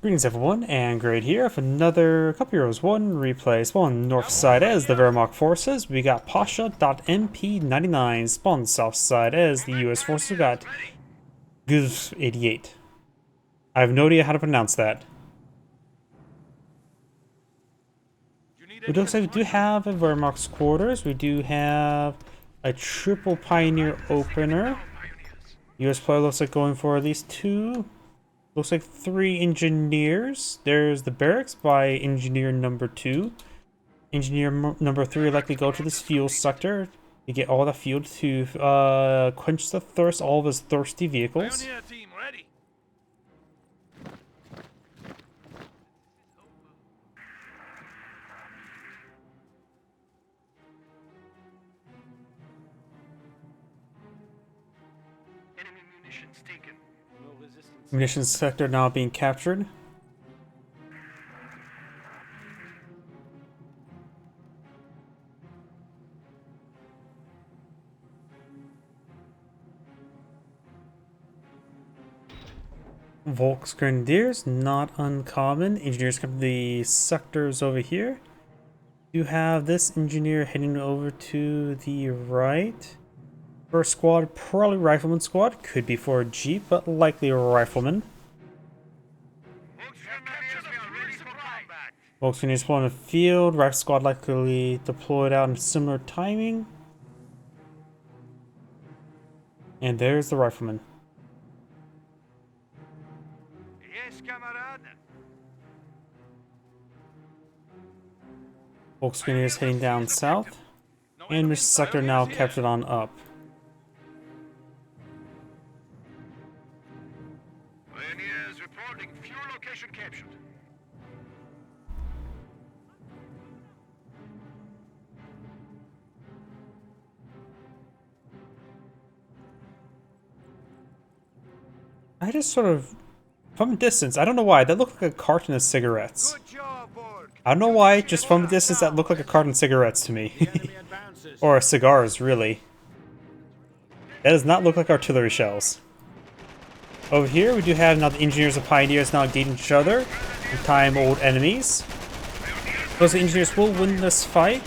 Greetings everyone, and Grade here with another Cup Heroes 1 replay. Spawn north side as the Wehrmacht forces, we got pasha.mp99. Spawn south side as the US forces, we got Gzf88. I have no idea how to pronounce that. It looks like we do have a Wehrmacht's quarters. We do have a triple pioneer opener. US player looks like going for at least two. Looks like 3 engineers. There's the barracks by engineer number 2. Engineer number 3 likely go to this fuel sector to get all the fuel to quench the thirst all of his thirsty vehicles. Munitions sector now being captured. Volks Grenadiers, not uncommon. Engineers come to the sectors over here. You have this engineer heading over to the right. First squad, probably rifleman squad. Could be for a jeep, but likely a rifleman. Volks Grenadiers spawn in the field. Rifle squad likely deployed out in similar timing. And there's the rifleman. Volks Grenadiers heading down south. And this sector now captured on up. Captured. I just sort of, from a distance, I don't know why, that looked like a carton of cigarettes. I don't know why, just from a distance that looked like a carton of cigarettes to me. Or cigars, really. That does not look like artillery shells. Over here, we do have now the engineers and pioneers now engaging each other. Time old enemies. Those engineers will win this fight.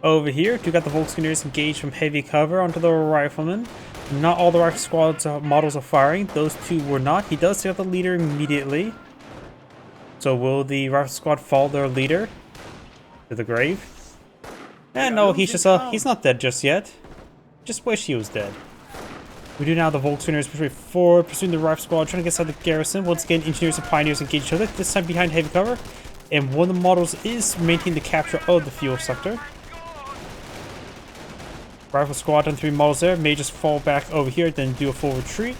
Over here, we got the Volks Grenadiers engaged from heavy cover onto the riflemen. Not all the rifle squad's models are firing. Those two were not. He does take out the leader immediately. So will the rifle squad follow their leader to the grave? And no, he's not dead just yet. Just wish he was dead. We do now the Volks Grenadiers pushing forward, pursuing the rifle squad, trying to get inside the garrison. Once again, engineers and pioneers engage each other, this time behind heavy cover. And one of the models is maintaining the capture of the fuel sector. Rifle squad and 3 models there may just fall back over here, then do a full retreat.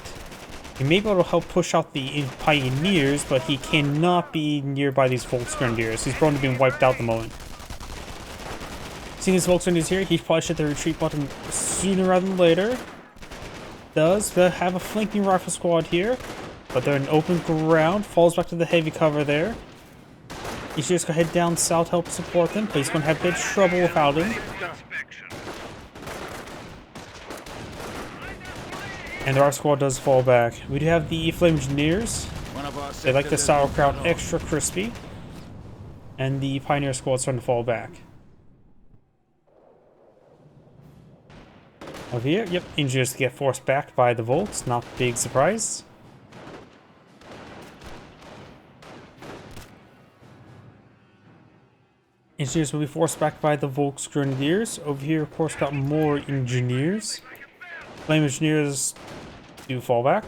He may be able to help push out the pioneers, but he cannot be nearby these Volks Grenadiers. He's prone to being wiped out at the moment. Seeing these Volks Grenadiers here, he probably should hit the retreat button sooner rather than later. Does have a flanking rifle squad here, but they're in open ground. Falls back to the heavy cover there. He's just gonna head down south, help support them, but he's gonna have a bit of trouble without him. And the rifle squad does fall back. We do have the Flame Engineers. They like the sauerkraut extra crispy. And the Pioneer squad starting to fall back. Over here, yep, engineers get forced back by the Volks, not a big surprise. Engineers will be forced back by the Volks Grenadiers. Over here, of course, got more engineers. Flame Engineers do fall back.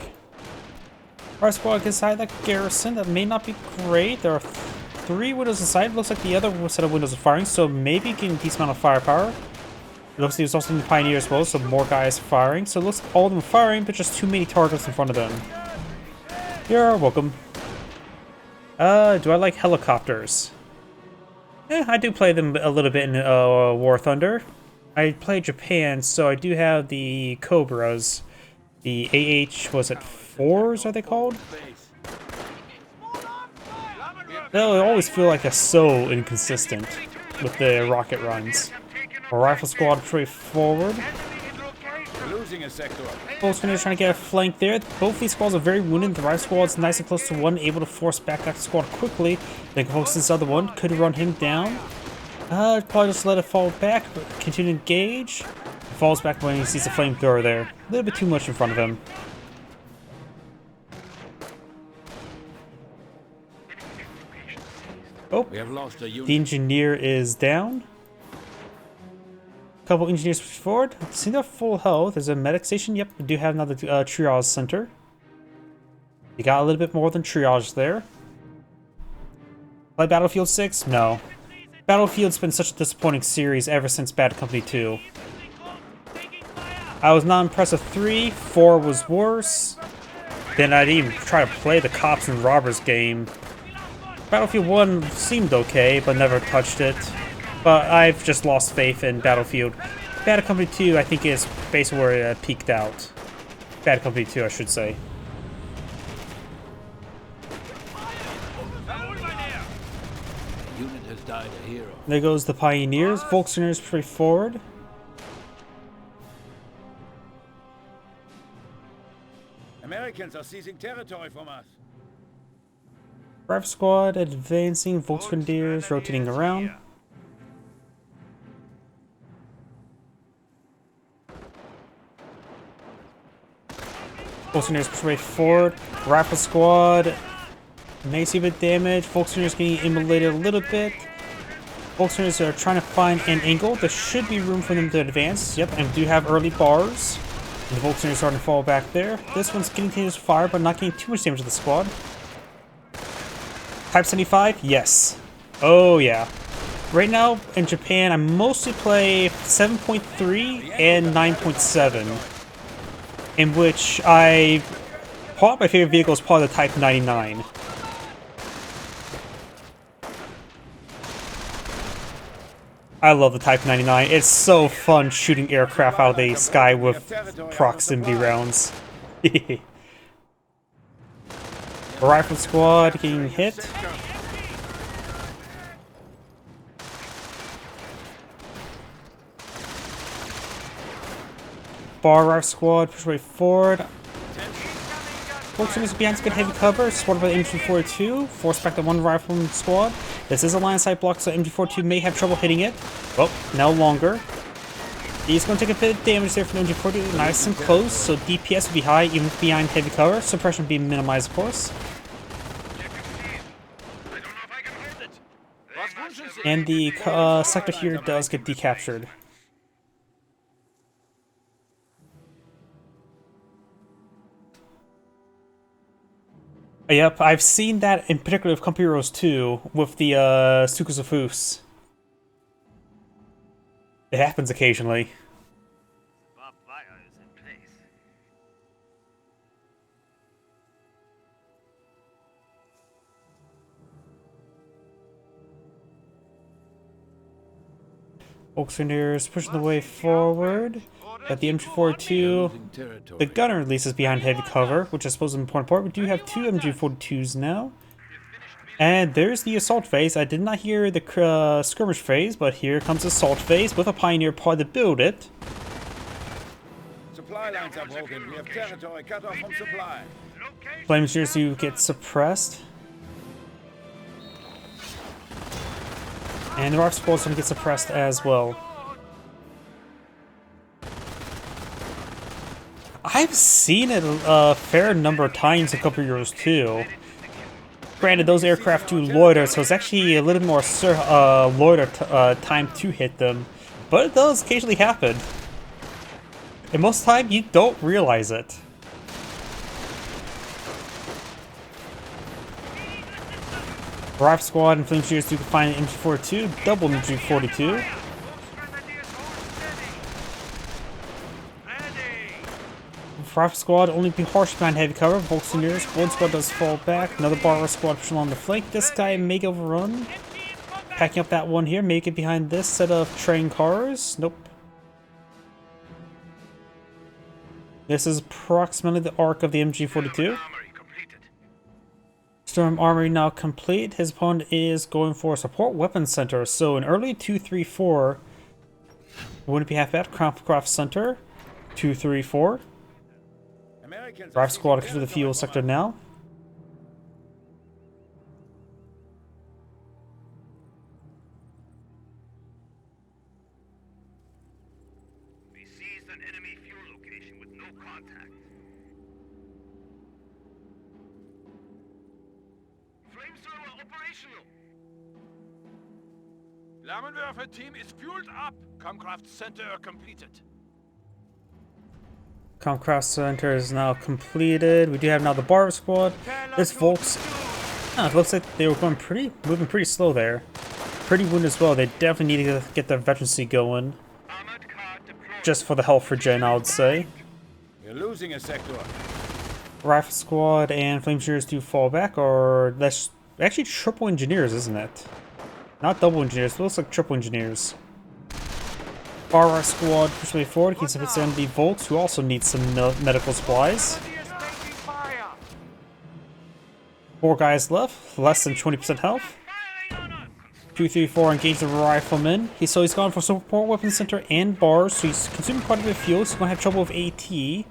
Our squad gets inside that garrison. That may not be great. There are 3 windows inside. Looks like the other set of windows are firing, so maybe getting a decent amount of firepower. It looks like there's also the pioneer as well, so more guys firing. So it looks like all of them are firing, but just too many targets in front of them. You're welcome. Do I like helicopters? Yeah, I do play them a little bit in War Thunder. I play Japan, so I do have the Cobras. The was it 4s, are they called? They always feel like they're so inconsistent with the rocket runs. A rifle squad pretty forward. losing a sector. Both Grenadiers trying to get a flank there. Both these squads are very wounded. The right squad's nice and close to one, able to force back that squad quickly. They can focus this other one. Could run him down. Probably just let it fall back, but continue to engage. Falls back when he sees the flamethrower there. A little bit too much in front of him. Oh, We have lost a unit. the engineer is down. Couple engineers push forward. See, they're full health. There's a medic station. Yep, we do have another triage center. You got a little bit more than triage there. Play Battlefield 6? No. Battlefield's been such a disappointing series ever since Bad Company 2. I was not impressed with 3. 4 was worse. Then I didn't even try to play the Cops and Robbers game. Battlefield 1 seemed okay, but never touched it. But I've just lost faith in Battlefield. Bad Company 2, I think, is basically where it peaked out. Bad Company 2, I should say. Unit has died a hero. There goes the Pioneers. Volkswageners pretty forward. Americans are seizing territory from us. Rifle Squad advancing. Volkswageners rotating around. Volkswageners push forward. Rifle Squad may see a bit damage. Volkswageners getting immolated a little bit. Volkswageners are trying to find an angle. There should be room for them to advance. Yep, and do have early bars. And the Volkswageners are starting to fall back there. This one's getting continuous fire, but not getting too much damage to the squad. Type 75? Yes. Oh, yeah. Right now, in Japan, I mostly play 7.3 and 9.7. In which probably my favorite vehicle is probably the Type 99. I love the Type 99. It's so fun shooting aircraft out of the sky with proximity rounds. Rifle Squad getting hit. Bar Rifle Squad push way forward. Volkswagen's behind some good heavy cover, supported by the MG42. Force back the one rifleman squad. This is a line of sight block, so MG42 may have trouble hitting it. Well, no longer. He's going to take a bit of damage there from the MG42. Nice and close, so DPS will be high even behind heavy cover. Suppression will be minimized, of course. And the sector here does get decaptured. Yep, I've seen that in particular with Company Heroes 2 with the Sukas of Foos. It happens occasionally. Volkswageners pushing the way forward. Got the MG42. The gunner at least is behind heavy cover, which I suppose is an important part. We do have two MG42s now. And there's the assault phase. I did not hear the skirmish phase, but here comes the assault phase with a Pioneer pod to build it. Supply lines are broken. We have territory cut off from supply. Flamers do get suppressed. And the Rock Squad's going to get suppressed as well. I've seen it a fair number of times in Company Heroes 2. Granted, those aircraft do loiter, so it's actually a little more loiter time to hit them. But it does occasionally happen. And most of the time, you don't realize it. Rifle Squad and Flame Shooters do find an MG42, double MG42. Rifle Squad only be harsh behind heavy cover. Volkswageners. One squad does fall back. Another Bar Squad pushing along the flank. This guy may overrun. Packing up that one here. Make it behind this set of train cars. Nope. This is approximately the arc of the MG42. Storm Armory now complete. His opponent is going for a support weapons center. So an early 2-3-4 wouldn't be half bad. Craft Center. 2, 3, 4. Americans are Rifle squad seizing to the territory fuel from sector us. now. We seized an enemy fuel location with no contact. Flamethrower operational. Flammenwerfer team is fueled up. Comcraft center completed. Comcraft Center is now completed. We do have now the Bar squad. This Volks. It looks like they were moving pretty slow there. Pretty wounded as well. They definitely need to get their veterancy going. Armored car deployed. Just for the health regen, I would say. We're losing a sector. Rifle squad and flame shooters do fall back, or that's actually triple engineers, isn't it? Not double engineers. It looks like triple engineers. Far right squad push way forward. Keeps up its enemy Volks, who also needs some medical supplies. 4 guys left, less than 20% health. 2, 3, 4 engage the rifleman. So he's gone for support weapon center and bars, so he's consuming quite a bit of fuel, so he's gonna have trouble with AT.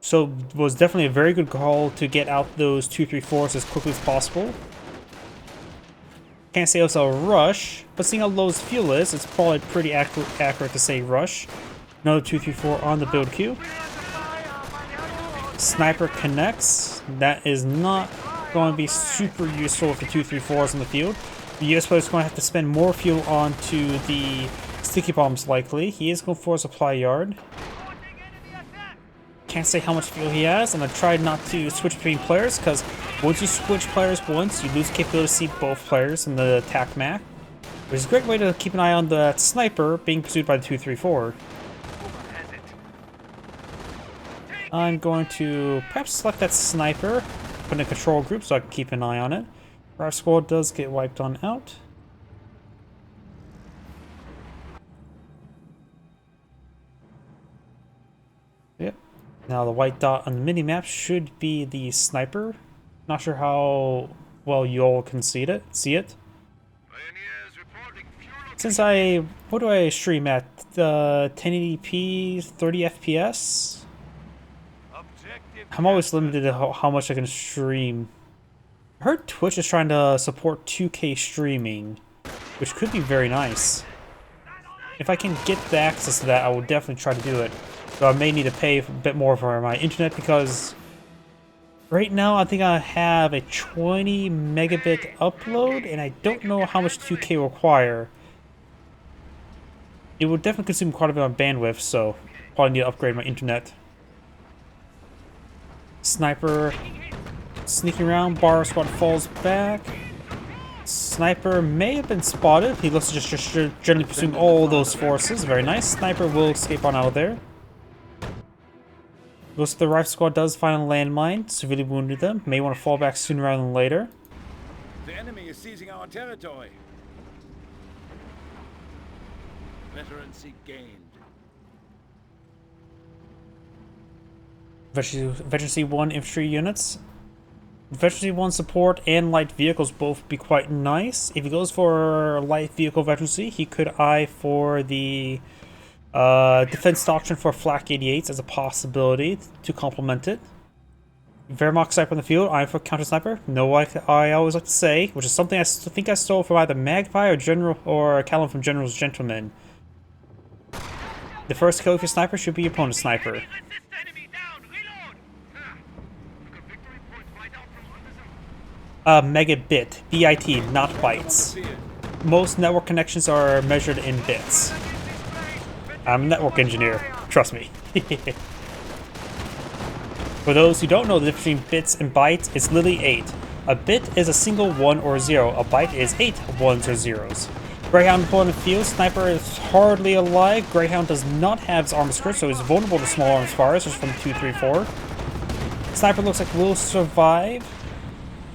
So it was definitely a very good call to get out those 2, 3, 4s as quickly as possible. Can't say it was a rush, but seeing how low his fuel is, it's probably pretty accurate to say rush. Another 2, 3, 4 on the build queue. Sniper connects. That is not going to be super useful with the 2, 3, 4s in the field. The US player is going to have to spend more fuel onto the sticky bombs likely. He is going for a supply yard. Can't say how much fuel he has, and I tried not to switch between players because once you switch players once, you lose capability to see both players in the attack map. Which is a great way to keep an eye on the sniper being pursued by the 2, 3, 4. I'm going to perhaps select that sniper, put in a control group so I can keep an eye on it. Our squad does get wiped on out. Yep. Now the white dot on the mini-map should be the sniper. Not sure how well you all can see it. Since what do I stream at? 1080p, 30 FPS? I'm always limited to how much I can stream. I heard Twitch is trying to support 2K streaming, which could be very nice. If I can get the access to that, I will definitely try to do it. So I may need to pay a bit more for my internet because right now I think I have a 20 megabit upload and I don't know how much 2K will require. It will definitely consume quite a bit of bandwidth, so probably need to upgrade my internet. Sniper sneaking around, Bar squad falls back. Sniper may have been spotted. He looks to just generally pursuing all those forces. Very nice. Sniper will escape on out of there. Looks like the rifle squad does find a landmine. Severely wounded them. May want to fall back sooner rather than later. The enemy is seizing our territory. Veterancy gained. Veterancy 1 infantry units. Veterancy 1 support and light vehicles both be quite nice. If he goes for light vehicle veterancy, he could eye for the defense doctrine for flak 88s as a possibility to complement it. Wehrmacht sniper in the field, eye for counter sniper. No, like I always like to say, which is something I think I stole from either Magpie or Callum from General's Gentleman. The first kill of your sniper should be your opponent's sniper. Megabit, BIT, not bytes. Most network connections are measured in bits. I'm a network engineer, trust me. For those who don't know the difference between bits and bytes, it's literally 8. A bit is a single 1 or 0, a byte is 8 1s or 0s. Greyhound deployed in the field, Sniper is hardly alive. Greyhound does not have his armor skirt, so he's vulnerable to small arms fires, just from 2, 3, 4. Sniper looks like will survive,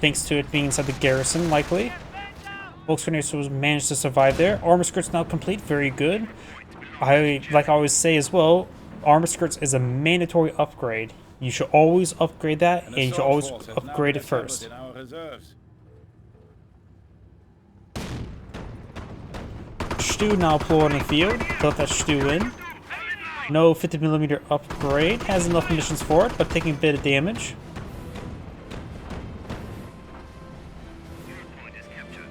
thanks to it being inside the garrison, likely. Volkswagen managed to survive there. Armor skirt's now complete, very good. Like I always say as well, armor skirts is a mandatory upgrade. You should always upgrade that, and you should always upgrade it first. Stew now deployed in the field. Put that stew in. No 50mm upgrade. Has enough munitions for it, but taking a bit of damage. Point is captured.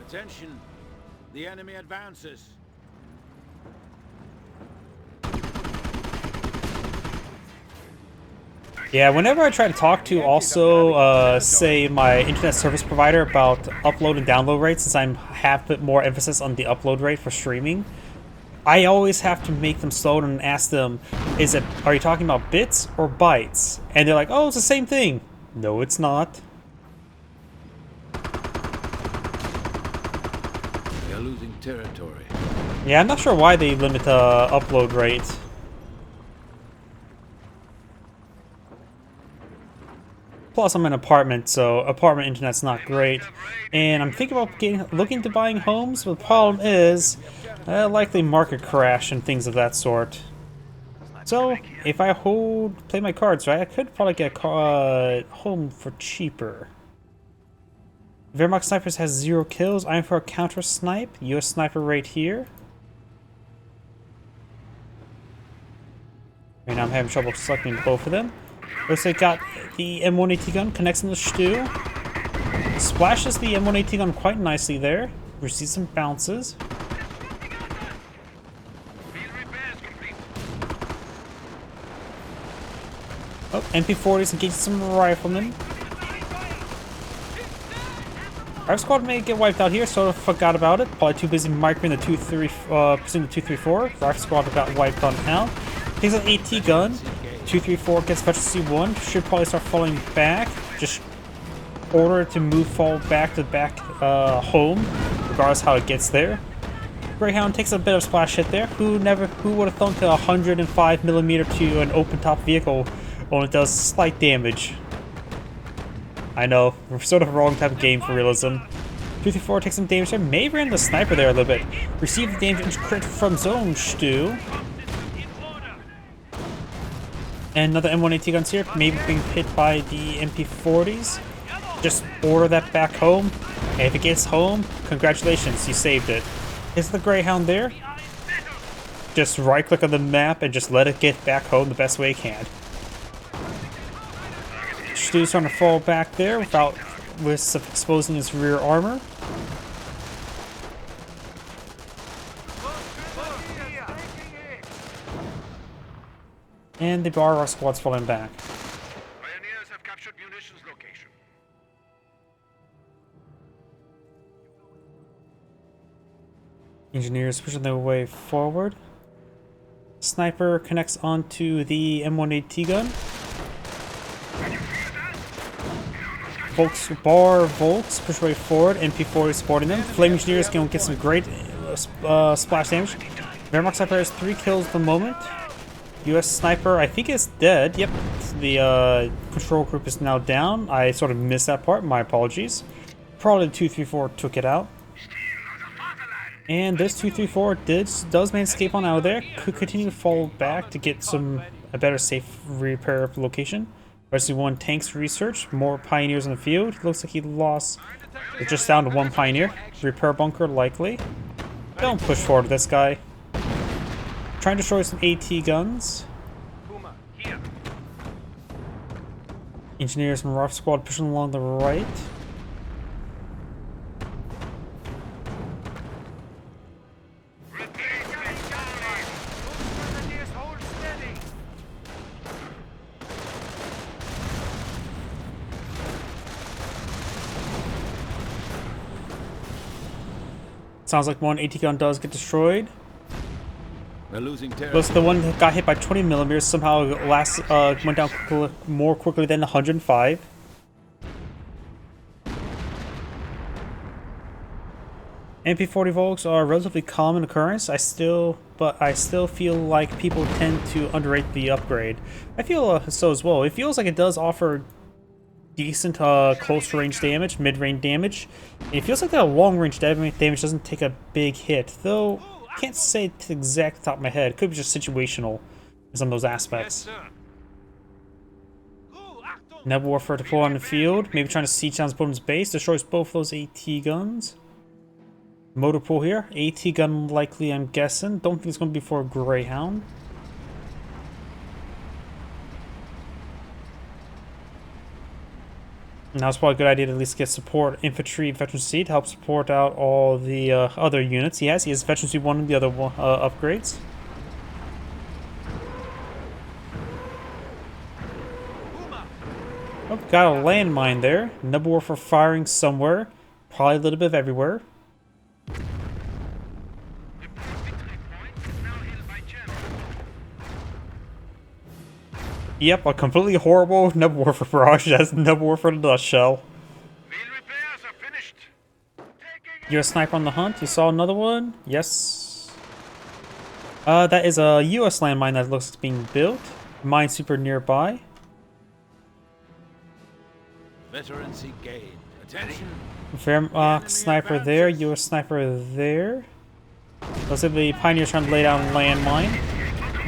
Attention! The enemy advances. Yeah, whenever I try to talk to also, say, my internet service provider about upload and download rates, since I have put more emphasis on the upload rate for streaming, I always have to make them slow and ask them, are you talking about bits or bytes? And they're like, oh, it's the same thing. No, it's not. They are losing territory. Yeah, I'm not sure why they limit the upload rate. Plus, I'm in an apartment, so apartment internet's not great. And I'm thinking about looking to buying homes, but the problem is likely market crash and things of that sort. So, if I play my cards right, I could probably get a home for cheaper. Wehrmacht snipers has 0 kills. I'm for a counter snipe. US sniper right here. Right now I'm having trouble selecting both of them. Looks like got the M1AT gun, connects in the stew. Splashes the M1AT gun quite nicely there. Receives some bounces. Oh, MP40s engaging some riflemen. Our squad may get wiped out here, sort of forgot about it. Probably too busy microing the 234. Our squad got wiped on out. Takes an AT gun. 234 gets fetched to C1. Should probably start falling back. Just order it to fall back to home, regardless how it gets there. Greyhound takes a bit of splash hit there. Who would have thunk a 105mm to an open top vehicle only does slight damage. I know, we're sort of a wrong type of game for realism. 234 takes some damage there. May ran the sniper there a little bit. Receive the damage crit from zone stew. And another M1AT guns here, maybe being hit by the MP40s. Just order that back home. And if it gets home, congratulations, you saved it. Is the Greyhound there? Just right click on the map and just let it get back home the best way it can. Stew's trying to fall back there without exposing his rear armor. And the bar squad's falling back. Pioneers have captured munitions location. Engineers pushing their way forward. Sniper connects onto the M1AT gun. Volks push way forward. MP40 supporting them. Flame Engineers can get some great splash damage. Wehrmacht Sniper has 3 kills at the moment. US Sniper, I think, is dead. Yep, the control group is now down. I sort of missed that part. My apologies. Probably 234 took it out. And this 234 does manage to escape on out of there. Could continue to fall back to get a better safe repair location. Rescue 1 tanks research. More pioneers in the field. Looks like he lost. It's just down to 1 pioneer. Repair bunker likely. Don't push forward this guy. Trying to destroy some AT guns. Engineers and ROF squad pushing along the right. Sounds like one AT gun does get destroyed. We're losing territory. Looks like the one that got hit by 20mm somehow went down more quickly than 105. MP40 Volks are a relatively common occurrence. But I still feel like people tend to underrate the upgrade. I feel so as well. It feels like it does offer decent close range damage, mid range damage. And it feels like that long range damage doesn't take a big hit, though. I can't say to the exact top of my head. It could be just situational in some of those aspects. Neb Warfare deploy on the field. Maybe trying to siege down his opponent's base. Destroys both those AT guns. Motor pool here. AT gun likely, I'm guessing. Don't think it's going to be for a Greyhound. Now it's probably a good idea to at least get support infantry veteran C to help support out all the other units. He has veteran C 1 and the other upgrades. Oh, got a landmine there. Nebula for firing somewhere. Probably a little bit of everywhere. Yep, a completely horrible Nebula for barrage. That's Nebula for the nutshell. repairs are finished. You're a sniper on the hunt. You saw another one? Yes. That is a US landmine that looks like it's being built. Mine super nearby. Veterancy gained. Attention. Wehrmacht sniper there. US sniper there. Looks like the Pioneer's trying to lay down a landmine.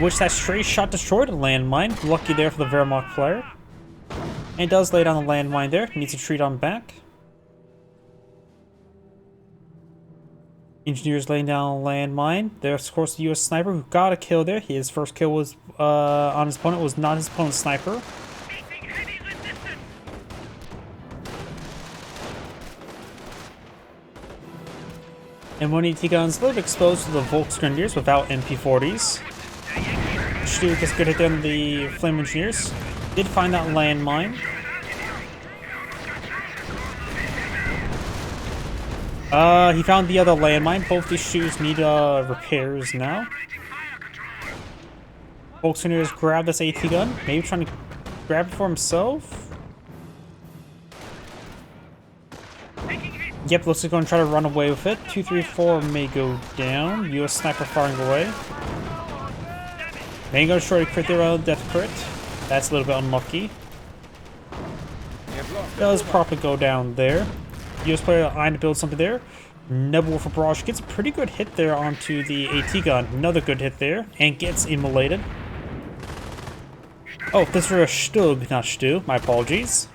Which that stray shot destroyed a landmine. Lucky there for the Wehrmacht player. And does lay down the landmine there. Needs to retreat on back. Engineers laying down a landmine. There's of course the US sniper who got a kill there. His first kill was on his opponent, was not his opponent's sniper. And one AT gun's a little bit exposed to the Volksgrenadiers without MP40s. Stu gets good hit on the Flame Engineers. Did find that landmine. He found the other landmine. Both these shoes need repairs now. Volksgrenadiers grab this AT gun. Maybe trying to grab it for himself. Yep, looks like going to try to run away with it. 234 may go down. US sniper firing away. May go short crit there on death crit. That's a little bit unlucky. Does probably go down there. US player eyeing to build something there. Nebula for barrage gets a pretty good hit there onto the AT gun. Another good hit there. And gets immolated. Oh, this was a Stug, not Stu. My apologies.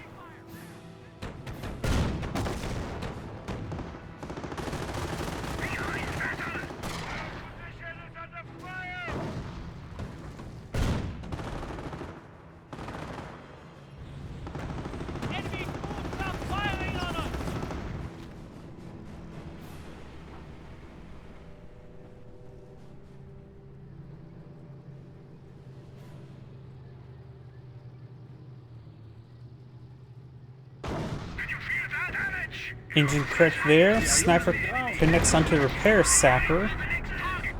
Engine crit there. Sniper connects onto the repair sapper.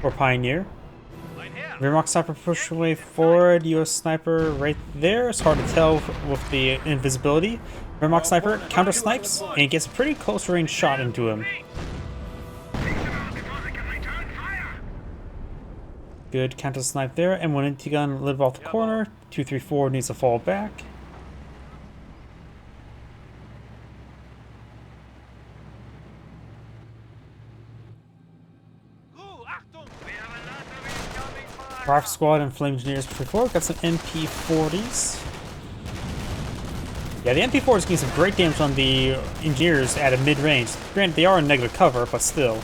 Or Pioneer. Wehrmacht sniper push away forward. US sniper right there. It's hard to tell with the invisibility. Wehrmacht sniper counter snipes and gets a pretty close range shot into him. Good counter snipe there. And one AT gun live off the corner. 234 needs to fall back. Rifle squad and flame engineers before. Got some MP40s. Yeah, the MP40s getting some great damage on the engineers at a mid-range. Granted, they are in negative cover, but still.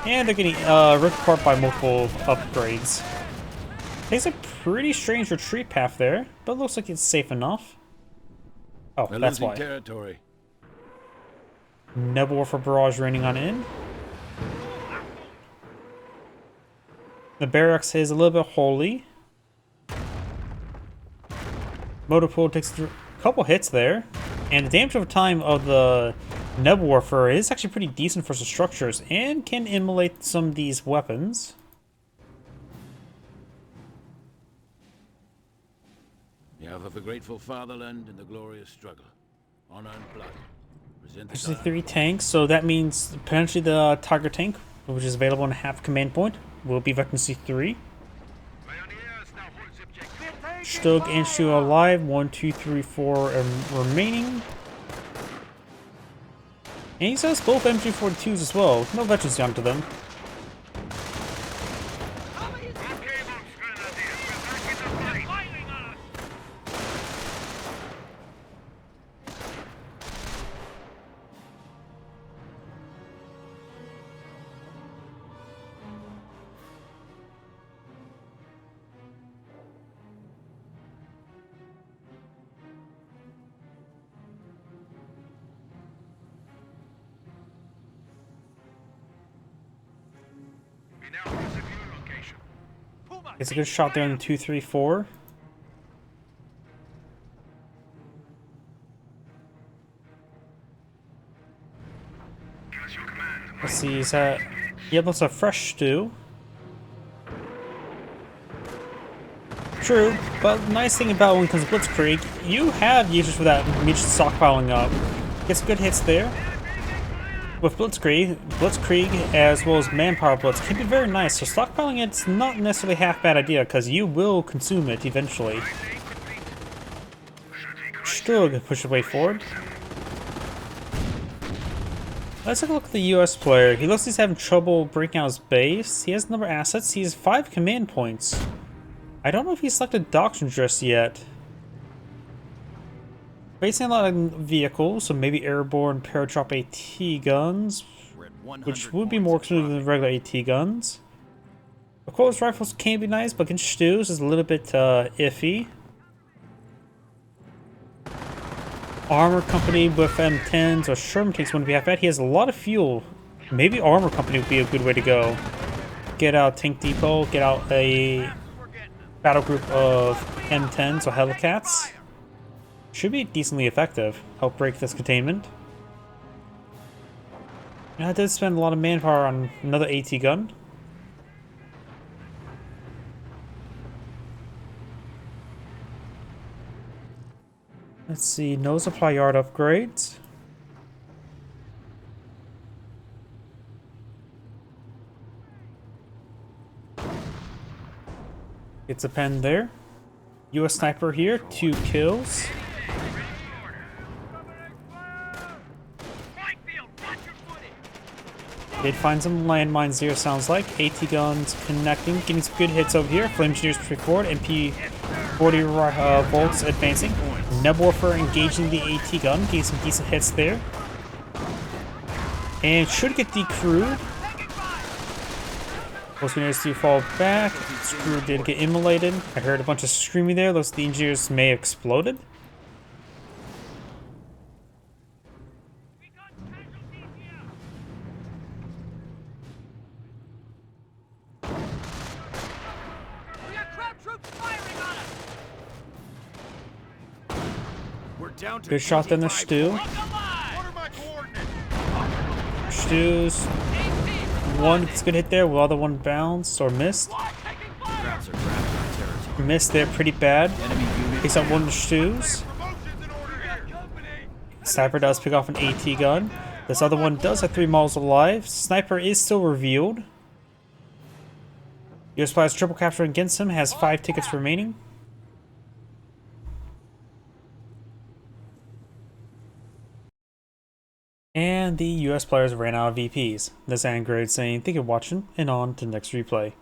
And they're getting ripped apart by multiple upgrades. Takes a pretty strange retreat path there, but looks like it's safe enough. Oh, that's why. Territory. Nebula for barrage raining on in. The barracks is a little bit holy. Motor pool takes a couple hits there. And the damage over time of the Nebula Warfare is actually pretty decent for some structures and can immolate some of these weapons. Behalf of a grateful fatherland and the glorious struggle. Honor and blood. Present Actually 3 tanks, so that means potentially the Tiger tank, which is available in half command point, will be Veteran C3. Stug and Shu alive. 1, 2, 3, 4 remaining. And he says both MG42s as well. No veterans down to them. Gets a good shot there on the 234. Let's see, is that... Yep, that's a fresh stew. True, but the nice thing about when it comes to Blitzkrieg, you have users for that immediate stockpiling up. Gets good hits there. With Blitzkrieg as well as Manpower Blitz can be very nice, so stockpiling it's not necessarily half bad idea, because you will consume it eventually. Stug push his way forward. Let's take a look at the US player. He looks like he's having trouble breaking out his base. He has a number of assets. He has 5 command points. I don't know if he selected Doctrine just yet. Basing a lot of vehicles, so maybe airborne paradrop AT guns, which would be more expensive than regular AT guns. Of course, rifles can be nice, but against stews is a little bit iffy. Armor Company with M10s or Sherman tanks wouldn't be half bad. He has a lot of fuel. Maybe Armor Company would be a good way to go. Get out Tank Depot, get out a battle group of M10s or Hellcats. Should be decently effective. Help break this containment. And I did spend a lot of manpower on another AT gun. Let's see, no supply yard upgrades. It's a pen there. US sniper here, 2 kills. Did find some landmines here, sounds like. AT guns connecting, getting some good hits over here. Flame engineers pushing forward. MP40 volts advancing. Nebwarfer engaging the AT gun, getting some decent hits there. And should get decrewed. Most engineers do fall back. Screw did get immolated. I heard a bunch of screaming there. Looks like the engineers may have exploded. Good shot there in the stew. Stews. One gets a good hit there, while the other one bounced or missed. Missed there pretty bad. Picks up one of the stews. Sniper does pick off an AT gun. This other one does have 3 models alive. Sniper is still revealed. US players triple capture against him, has 5 tickets remaining. And the US players ran out of VPs. This Android saying thank you for watching and on to the next replay.